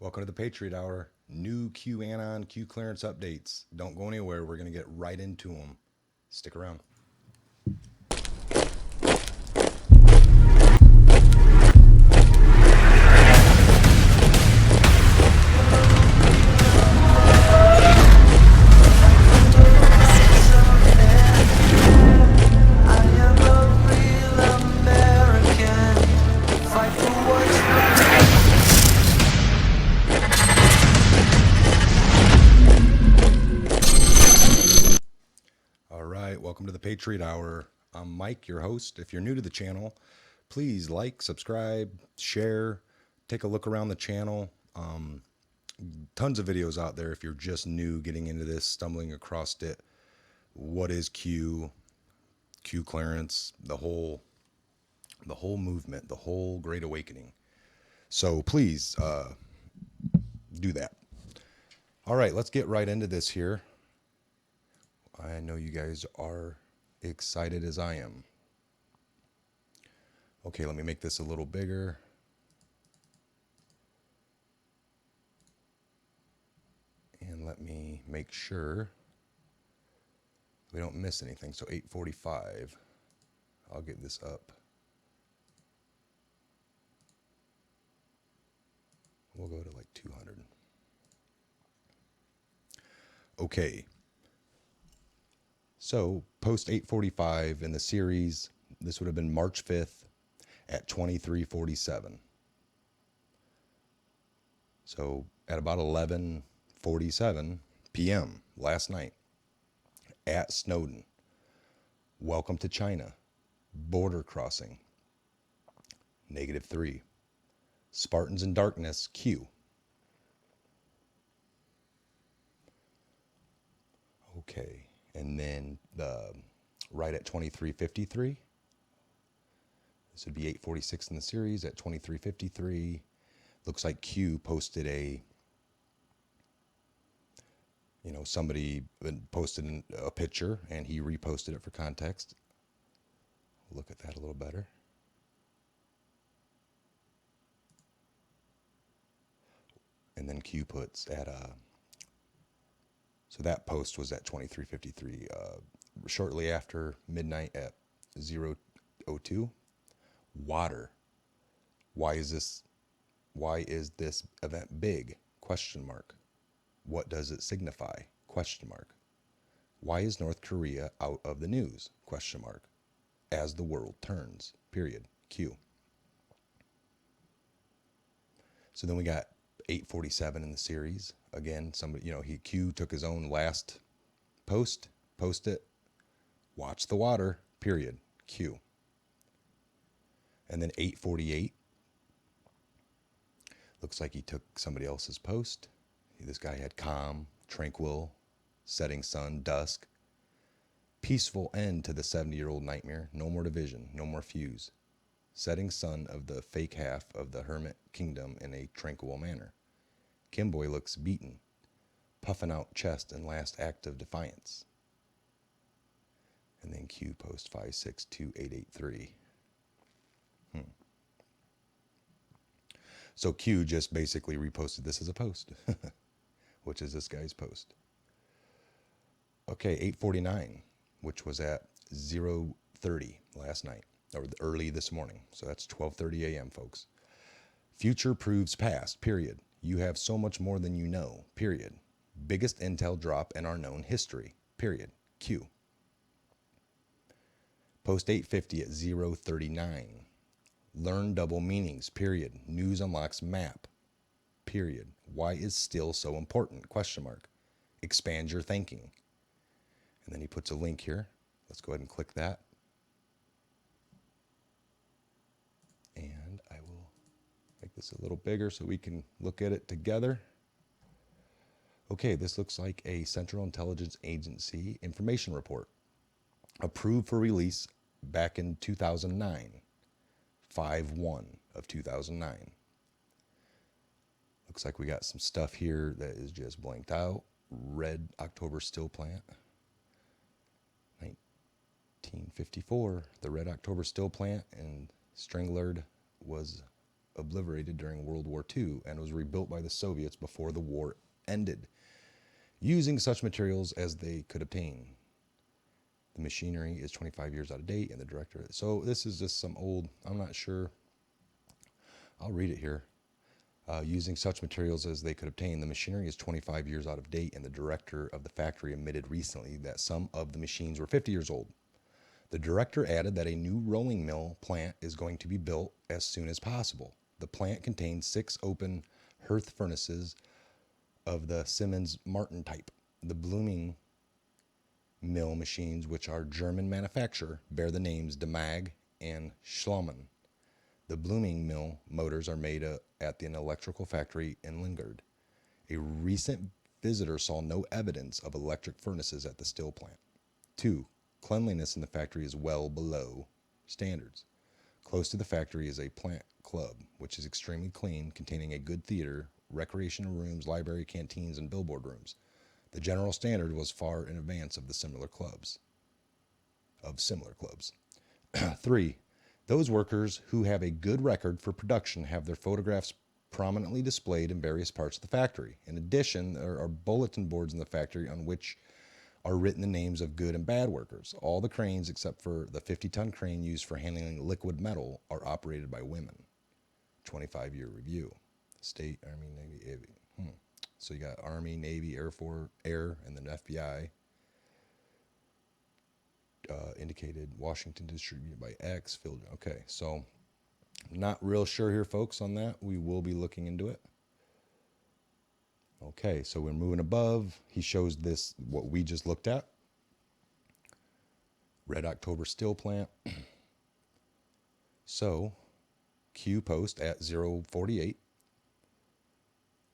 Welcome to the Patriot Hour. New Q Anon Q clearance updates. Don't go anywhere. We're going to get right into them. Stick around. All right, welcome to the Patriot Hour. I'm Mike, your host. If you're new to the channel, please like, subscribe, share, take a look around the channel. Tons of videos out there if you're just new getting into this, stumbling across it. What is Q? Q clearance, the whole movement, the whole Great Awakening. So please do that. All right, let's get right into this here. I know you guys are excited as I am. Okay, let me make this a little bigger. And let me make sure we don't miss anything. So 8:45, I'll get this up. We'll go to like 200. Okay. So post 8:45 in the series, this would have been March 5th at 23:47. So at about 11:47 p.m. last night at Snowden, welcome to China, border crossing, -3. Spartans in darkness, Q. Okay, and then right at 23:53, this would be 8:46 in the series. At 23:53, looks like Q posted somebody posted a picture and he reposted it for context. Look at that a little better. And then Q puts so that post was at 23:53. Shortly after midnight at 0:02, water. Why is this event big? Question mark. What does it signify? Question mark. Why is North Korea out of the news? Question mark. As the world turns. Period. Q. So then we got 8:47 in the series. Again, somebody, Q took his own last post it, watch the water, period, Q. And then 8:48, looks like he took somebody else's post. This guy had calm, tranquil, setting sun, dusk, peaceful end to the 70-year-old nightmare, no more division, no more fuse, setting sun of the fake half of the hermit kingdom in a tranquil manner. Kimboy looks beaten, puffing out chest in last act of defiance. And then Q post 562883. So Q just basically reposted this as a post, which is this guy's post. Okay, 8:49, which was at 0:30 last night, or early this morning. So that's 12:30 a.m., folks. Future proves past, period. You have so much more than you know, period. Biggest intel drop in our known history, period. Q. Post 8:50 at 0:39. Learn double meanings, period. News unlocks map, period. Why is still so important? Question mark. Expand your thinking. And then he puts a link here. Let's go ahead and click that. And I will make this a little bigger so we can look at it together. Okay, this looks like a Central Intelligence Agency information report. Approved for release back in 2009. 5/1 of 2009. Looks like we got some stuff here that is just blanked out. Red October steel plant. 1954, the Red October steel plant in Stranglerd was obliterated during World War II and was rebuilt by the Soviets before the war ended, using such materials as they could obtain. The machinery is 25 years out of date, and the director. So this is just some old, I'm not sure. I'll read it here. Using such materials as they could obtain, the machinery is 25 years out of date, and the director of the factory admitted recently that some of the machines were 50 years old. The director added that a new rolling mill plant is going to be built as soon as possible. The plant contains 6 open hearth furnaces of the Siemens-Martin type. The blooming mill machines, which are German manufacture, bear the names Demag and Schlaumann. The blooming mill motors are made at an electrical factory in Lingard. A recent visitor saw no evidence of electric furnaces at the steel plant. 2. Cleanliness in the factory is well below standards. Close to the factory is a plant club, which is extremely clean, containing a good theater, recreational rooms, library, canteens, and billboard rooms. The general standard was far in advance of similar clubs. 3. Those workers who have a good record for production have their photographs prominently displayed in various parts of the factory. In addition, there are bulletin boards in the factory on which are written the names of good and bad workers. All the cranes, except for the 50-ton crane used for handling liquid metal, are operated by women. 25-year review. State, Army, Navy, So you got Army, Navy, Air Force, Air, and then FBI. Indicated Washington distributed by X. Filled. Okay, so not real sure here, folks, on that. We will be looking into it. Okay, so we're moving above. He shows this, what we just looked at. Red October steel plant. So, Q post at 048.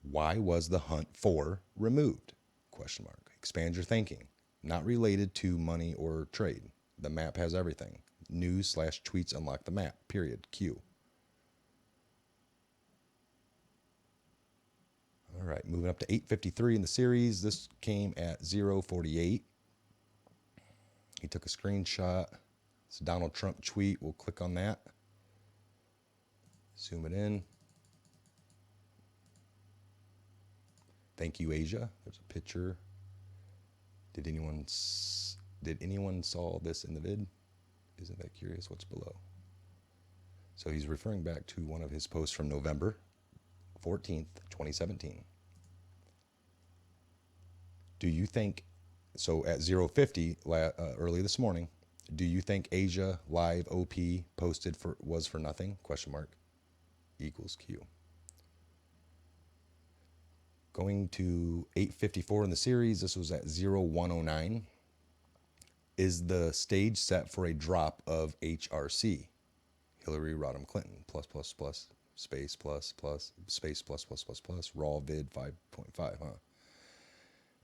Why was the hunt for removed? Question mark. Expand your thinking. Not related to money or trade. The map has everything. News/tweets unlock the map. Period. Q. All right, moving up to 853 in the series. This came at 048. He took a screenshot. It's a Donald Trump tweet. We'll click on that. Zoom it in. Thank you, Asia. There's a picture. Did anyone saw this in the vid? Isn't that curious? What's below? So he's referring back to one of his posts from November 14th, 2017. Do you think, so at 050 early this morning, do you think Asia Live OP posted was for nothing? Question mark. Equals Q. Going to 854 in the series, this was at 0109. Is the stage set for a drop of HRC? Hillary Rodham Clinton, space, raw vid 5.5,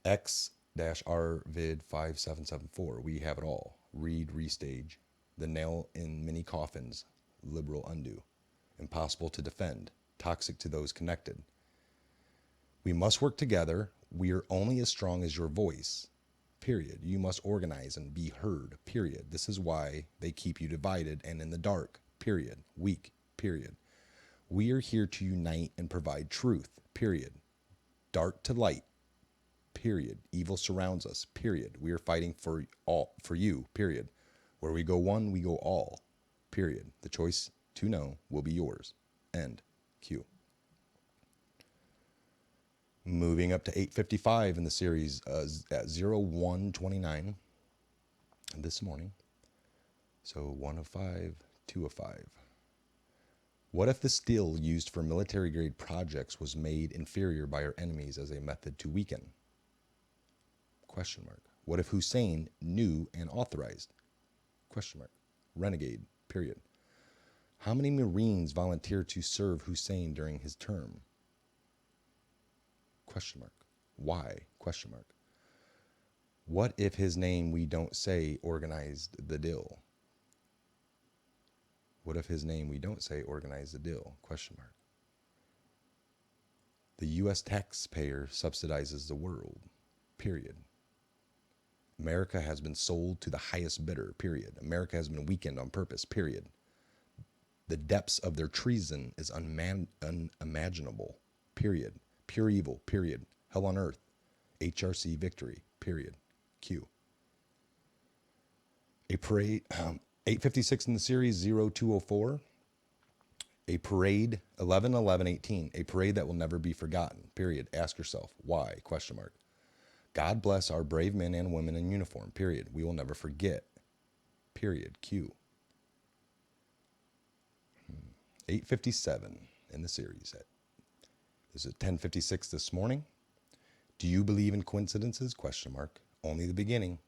X-R vid 5774. We have it all. Read, restage. The nail in many coffins. Liberal undo. Impossible to defend. Toxic to those connected. We must work together. We are only as strong as your voice. Period. You must organize and be heard. Period. This is why they keep you divided and in the dark. Period. Weak. Period. We are here to unite and provide truth. Period. Dark to light. Period. Evil surrounds us. Period. We are fighting for you. Period. Where we go one, we go all. Period. The choice to know will be yours. End. Q. Moving up to 855 in the series at 0129 this morning. So 1 of 5, 2 of 5. What if the steel used for military grade projects was made inferior by our enemies as a method to weaken? Question mark. What if Hussein knew and authorized? Question mark. Renegade. Period. How many Marines volunteered to serve Hussein during his term? Question mark. Why? Question mark. What if his name we don't say organized the deal? What if his name we don't say organized the deal? Question mark. The U.S. taxpayer subsidizes the world. Period. America has been sold to the highest bidder. Period. America has been weakened on purpose. Period. The depths of their treason is unimaginable. Period. Pure evil. Period. Hell on earth. HRC victory. Period. Q. A parade. 856 in the series. 0204. A parade. 11/11/18. A parade that will never be forgotten. Period. Ask yourself why? Question mark. God bless our brave men and women in uniform. Period. We will never forget. Period. Q. 857 in the series. This is 10:56 this morning. Do you believe in coincidences? Question mark. Only the beginning.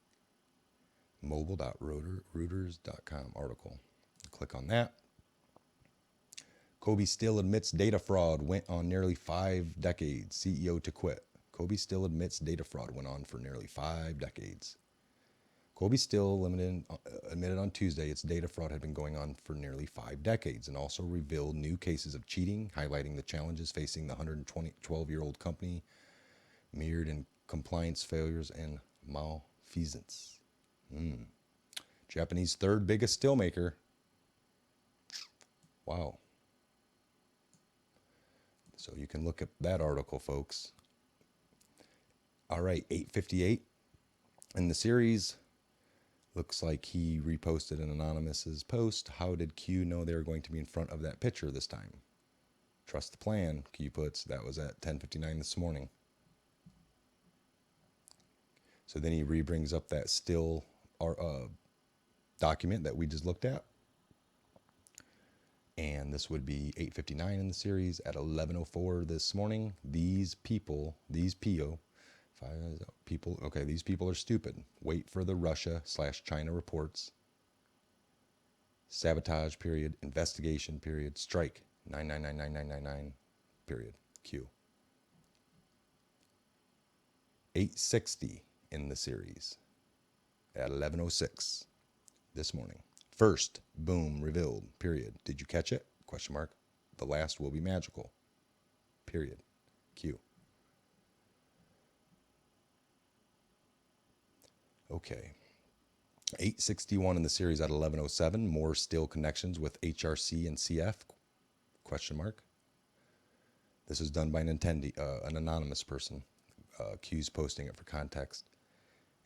Mobile.reuters.com article. Click on that. Kobe still admits data fraud went on nearly 5 decades. CEO to quit. Kobe still admits data fraud went on for nearly 5 decades. Kobe still admitted on Tuesday its data fraud had been going on for nearly 5 decades and also revealed new cases of cheating, highlighting the challenges facing the 112-year-old company, mirrored in compliance failures and malfeasance. Japanese third biggest steelmaker. Wow. So you can look at that article, folks. All right, 858 in the series. Looks like he reposted an anonymous's post. How did Q know they were going to be in front of that picture this time? Trust the plan, Q puts. That was at 10:59 this morning. So then he re-brings up that still document that we just looked at. And this would be 8:59 in the series at 11:04 this morning. These people are stupid. Wait for the Russia/China reports. Sabotage period. Investigation period. Strike 9999999 period. Q. 860 in the series at 11:06 this morning. First, boom, revealed, period. Did you catch it? Question mark. The last will be magical. Period. Q. Okay. 861 in the series at 11:07. More still connections with HRC and CF? Question mark. This is done by an anonymous person. Q's posting it for context.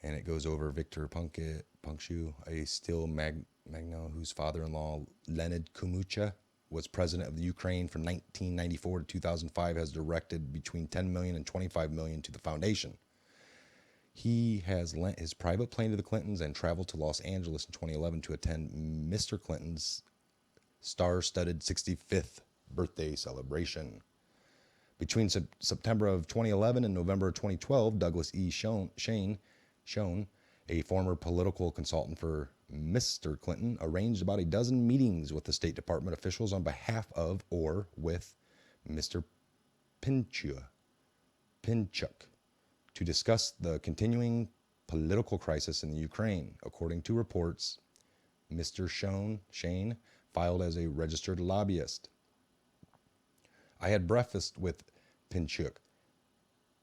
And it goes over Victor Punkshu, a still Magno whose father-in-law, Leonid Kumucha, was president of the Ukraine from 1994 to 2005, has directed between $10 million and $25 million to the foundation. He has lent his private plane to the Clintons and traveled to Los Angeles in 2011 to attend Mr. Clinton's star-studded 65th birthday celebration. Between September of 2011 and November of 2012, Douglas E. Schoen, a former political consultant for Mr. Clinton, arranged about a dozen meetings with the State Department officials on behalf of or with Mr. Pinchuk to discuss the continuing political crisis in the Ukraine. According to reports, Mr. Shane filed as a registered lobbyist. I had breakfast with Pinchuk.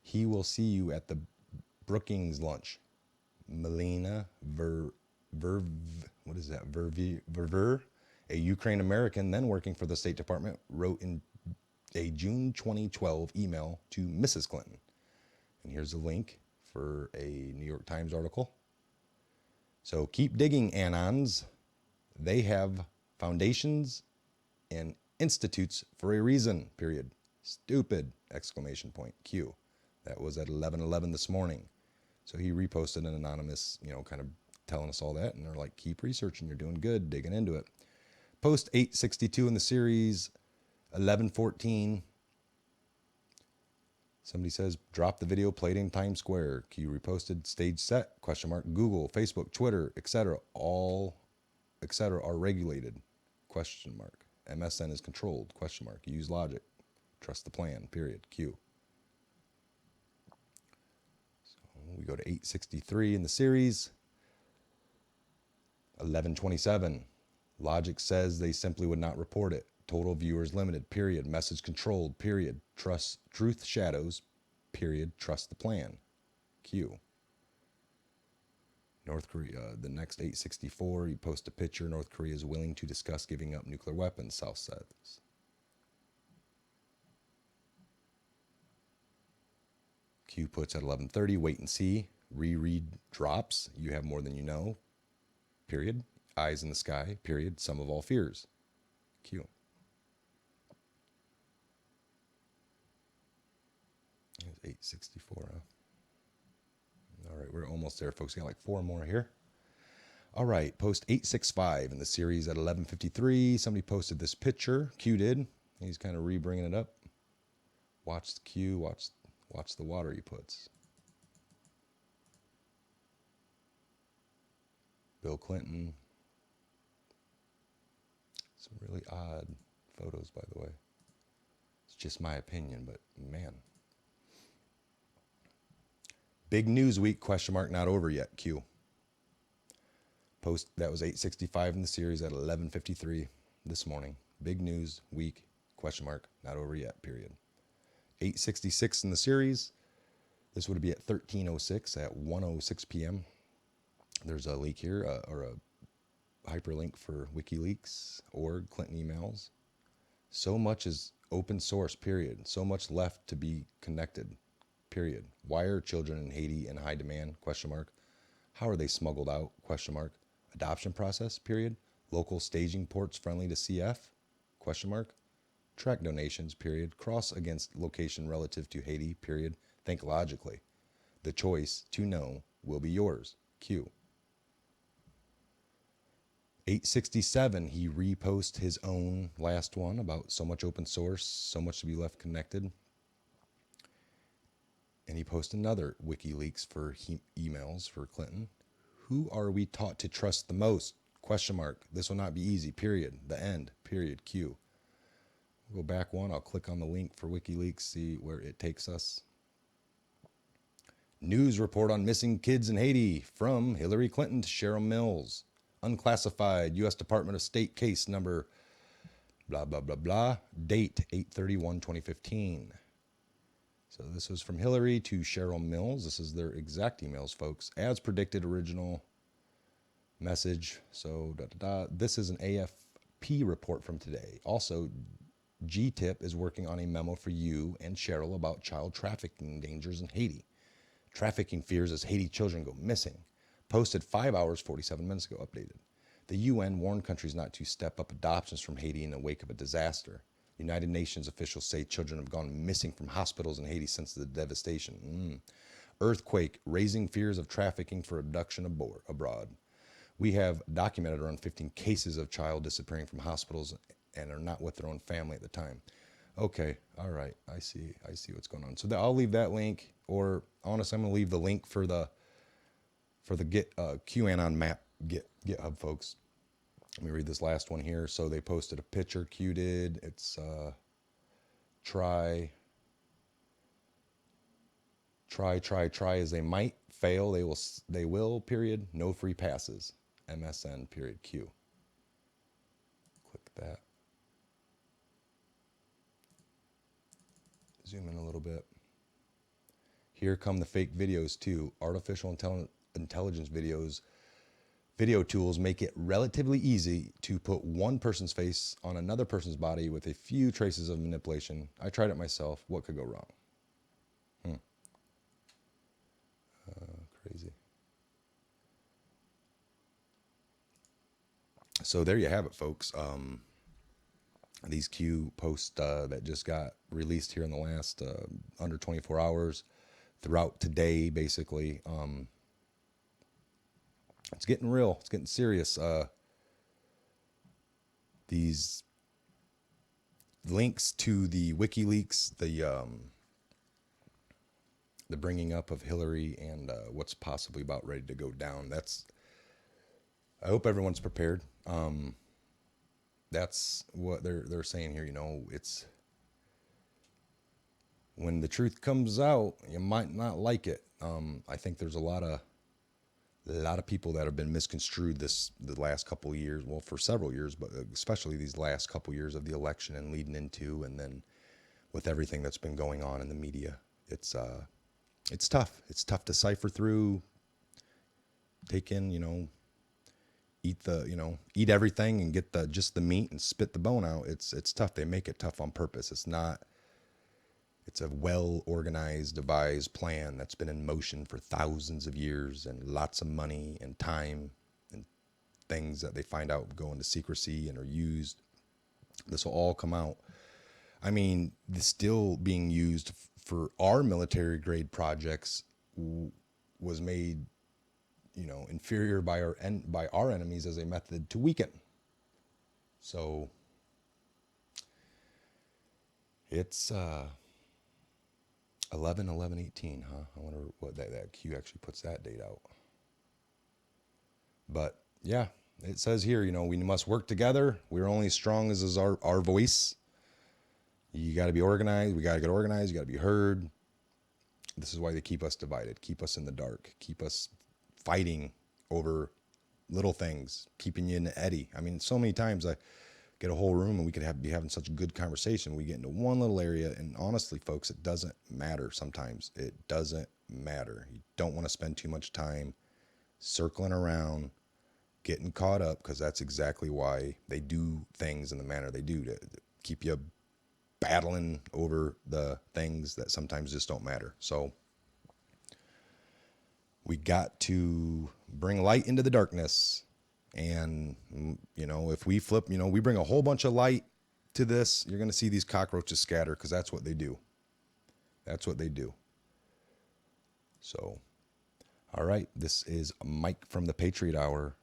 He will see you at the Brookings lunch. Melina Verver, a Ukraine American then working for the State Department, wrote in a June 2012 email to Mrs. Clinton. And here's a link for a New York Times article. So keep digging, Anons. They have foundations and institutes for a reason, period. Stupid, exclamation point, Q. That was at 11:11 this morning. So he reposted an anonymous, kind of telling us all that. And they're like, keep researching. You're doing good, digging into it. Post 862 in the series, 11:14. Somebody says, drop the video played in Times Square. Q reposted, stage set, question mark. Google, Facebook, Twitter, etc. All, etc. are regulated, question mark. MSN is controlled, question mark. Use logic. Trust the plan, period. Q. So we go to 863 in the series. 11:27. Logic says they simply would not report it. Total viewers limited, period. Message controlled, period. Truth shadows, period. Trust the plan. Q. North Korea, the next 864, you post a picture. North Korea is willing to discuss giving up nuclear weapons, South says. Q puts at 11:30, wait and see. Reread drops. You have more than you know. Period. Eyes in the sky. Period. Sum of all fears. Q. It's 864. Huh? All right, we're almost there, folks. We got like 4 more here. All right, post 865 in the series at 11:53. Somebody posted this picture. Q did. He's kind of re-bringing it up. Watch the Q. Watch the water he puts. Bill Clinton. Some really odd photos, by the way. It's just my opinion, but man. Big news week, question mark, not over yet, Q. Post, that was 865 in the series at 11:53 this morning. Big news week, question mark, not over yet, period. 866 in the series. This would be at 1306 at 1:06 p.m. There's a leak here, or a hyperlink for WikiLeaks or Clinton emails. So much is open source, period. So much left to be connected, period. Why are children in Haiti in high demand, question mark? How are they smuggled out, question mark? Adoption process, period. Local staging ports friendly to CF, question mark? Track donations, period. Cross against location relative to Haiti, period. Think logically. The choice to know will be yours, Q. 867, he reposted his own last one about so much open source, so much to be left connected. And he posted another WikiLeaks for emails for Clinton. Who are we taught to trust the most? Question mark. This will not be easy, period. The end, period, Q. We'll go back one. I'll click on the link for WikiLeaks, see where it takes us. News report on missing kids in Haiti from Hillary Clinton to Cheryl Mills. Unclassified U.S. Department of State case number blah, blah, blah, blah. Date 8/31/2015. So this was from Hillary to Cheryl Mills. This is their exact emails, folks. As predicted, original message. So this is an AFP report from today. Also, GTIP is working on a memo for you and Cheryl about child trafficking dangers in Haiti. Trafficking fears as Haiti children go missing. Posted 5 hours, 47 minutes ago, updated. The UN warned countries not to step up adoptions from Haiti in the wake of a disaster. United Nations officials say children have gone missing from hospitals in Haiti since the devastation. Earthquake, raising fears of trafficking for abduction abroad. We have documented around 15 cases of child disappearing from hospitals and are not with their own family at the time. Okay, all right, I see what's going on. So I'll leave that link, or honestly, I'm going to leave the link for the QAnon map GitHub, folks. Let me read this last one here. So they posted a picture, Q did. It's try as they might, fail, they will, period. No free passes. MSN, period, Q. Click that. Zoom in a little bit. Here come the fake videos too. Artificial intelligence videos. Video tools make it relatively easy to put one person's face on another person's body with a few traces of manipulation. I tried it myself. What could go wrong? Crazy. So there you have it, folks. These Q posts that just got released here in the last under 24 hours throughout today, basically. It's getting real. It's getting serious. These links to the WikiLeaks, the bringing up of Hillary and what's possibly about ready to go down. I hope everyone's prepared. That's what they're saying here. You know, it's when the truth comes out, you might not like it. I think there's a lot of people that have been misconstrued the last couple of years. Well, for several years, but especially these last couple of years of the election and leading into, and then with everything that's been going on in the media, it's tough. It's tough to cipher through. take in, eat everything and get just the meat and spit the bone out. It's tough. They make it tough on purpose. It's a well organized, devised plan that's been in motion for thousands of years, and lots of money and time and things that they find out go into secrecy and are used. This will all come out. I mean, it's still being used for our military grade projects. Was made, inferior by our enemies as a method to weaken. So it's 11/11/18, huh? I wonder what that Q actually puts that date out. But yeah, it says here, we must work together. We're only as strong as is our voice. You got to be organized. We got to get organized. You got to be heard. This is why they keep us divided, keep us in the dark, keep us fighting over little things, keeping you in the eddy. I mean, so many times I get a whole room and we could be having such a good conversation. We get into one little area, and honestly, folks, it doesn't matter sometimes. It doesn't matter. You don't want to spend too much time circling around, getting caught up, because that's exactly why they do things in the manner they do, to keep you battling over the things that sometimes just don't matter. So we got to bring light into the darkness. And, if we flip, we bring a whole bunch of light to this, you're going to see these cockroaches scatter, because that's what they do. That's what they do. So, all right, this is Mike from the Patriot Hour.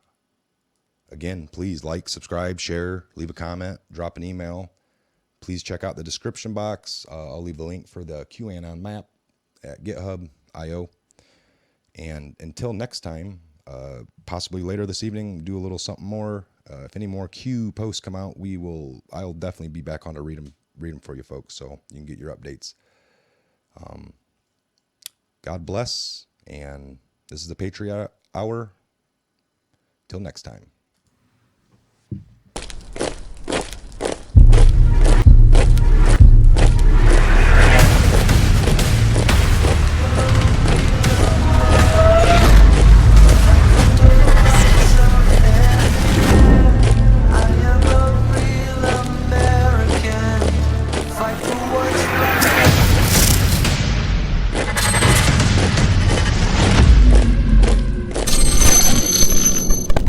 Again, please like, subscribe, share, leave a comment, drop an email. Please check out the description box. I'll leave the link for the QAnon map at GitHub.io. And until next time, possibly later this evening, do a little something more. If any more Q posts come out, I'll definitely be back on to read them for you folks, so you can get your updates. God bless, and this is the Patriot Hour. Till next time.